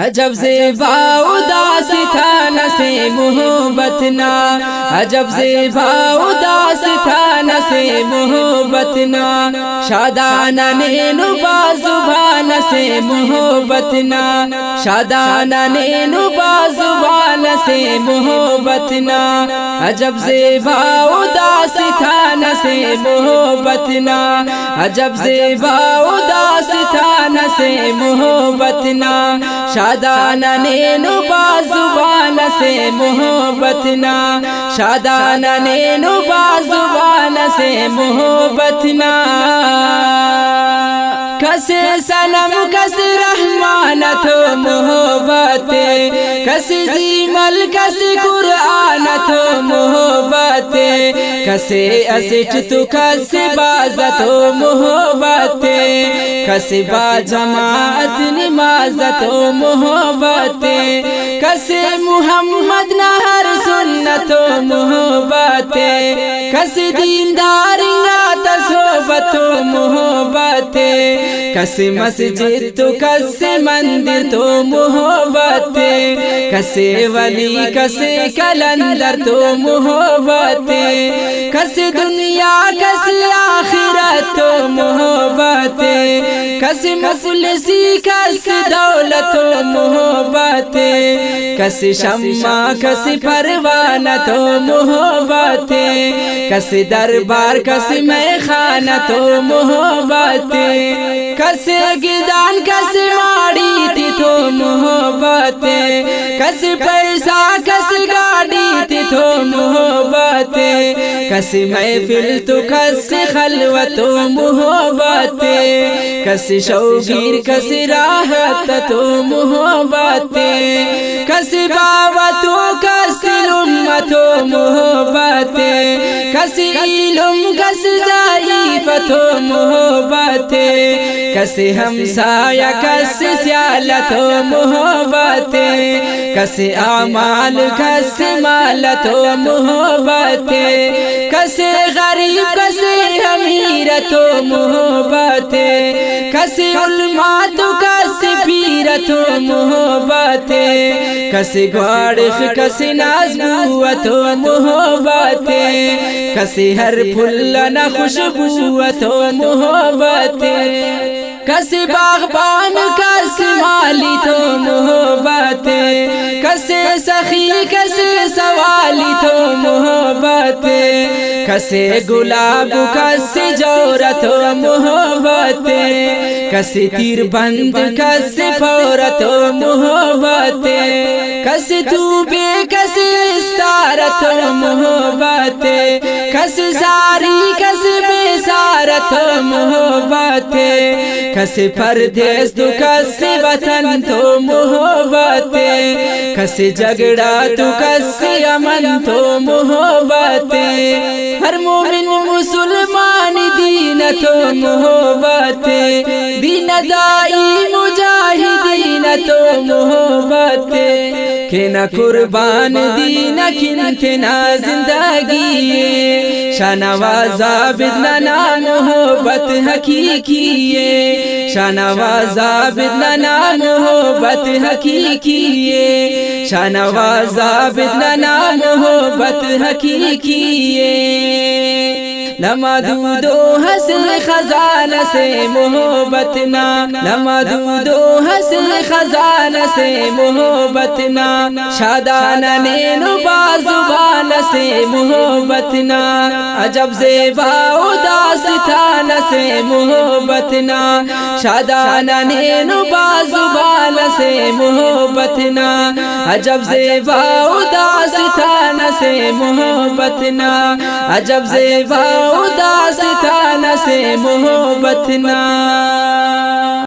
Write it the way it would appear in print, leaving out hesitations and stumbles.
عجب زیبا اداس تھا نسے محبت نا، عجب زیبا اداس تھا نسے محبت نا، شادانہ نینو بازبان سے محبت نا، شادانہ نینو بازبان سے محبت نا، عجب زیبا اداس تھا نسے محبت نا، عجب زیبا اداس تھا نسے محبت نا، شادانہ نینو بازبان سے محبت نا، شادانہ نینو بازبان سے محبت نا، کسی سنم کسی رحمان تو محبت، کسی زیمل کسی قرآن تو محبت، کسی اسٹ تو کسی باز تو محبت، کسی با جماعت نماز تو محبت، کسی محمد نہر سنت و محبت، کسی دیندار صحبت و محبت، کسی مسجد تو کسی مندر تو محبت، کسی ولی کسی کلندر تو محبت، کسی دنیا کسی آخرت تو محبت، کسی مفلسی کسی دولت و محبت، کسی شمع کسی پروانہ تو محبت، کسی دربار کسی میخانہ تو محبت، کسی گدان کسی ماڑی تھی تو محبت، کسی پیسہ کسی گاڑی تھی تو محبت، کسی محفل تو کسی خلوت تو محبت، کسی شوگیر کسی راحت تو محبت، کسی بابا تو کسی امت و محبت، کسی علم کسی ضعیفت و محبت، کسی ہمسایہ کسی سیالت و محبت، کسی اعمال کسی مالت و محبت، کسی غریب کسی امیرت و محبت، کسی علماء تو کسی پیرت و محبت، کسی گوارخ کسی نازبوت و محبت، کسی ہر پھلنا خوشبوت و محبت، کسی باغبان کسی مالی تو محبت، کسی سخی کسی سوالی تو محبت، کسی گلاب کسی جورت و محبت، کسی تیر بند کسی فورت و محبت، کسی توبے کسی استارت و محبت، کسی ساری کسی بیسارت و محبت، کسی پردیس تو کسی وطن تو محبت، کسی جگڑا تو کسی امن تو محبت، ہر مومن مسلمان دین تو محبت، دین دائی مجاہدین تو محبت، کہ نہ قربان دین کنتنا زندگی، شانواز عابد نہ محبت حقیقی ہے، شانواز عابد نہ محبت حقیقی ہے، شانواز عابد نہ محبت حقیقی ہے، لمحدود و حسن خزانہ سے محبت نا، لمحدود و حسن خزانہ سے محبت نا، شادانہ نینو بازبان سے محبت نا، عجب زیبا اداس تھا سے محبت نا، شادانہ نینو بازبان سے محبت نا، عجب زیبا اداس تھا سے محبت نا، عجب زیبا اداس تھا سے محبت نا۔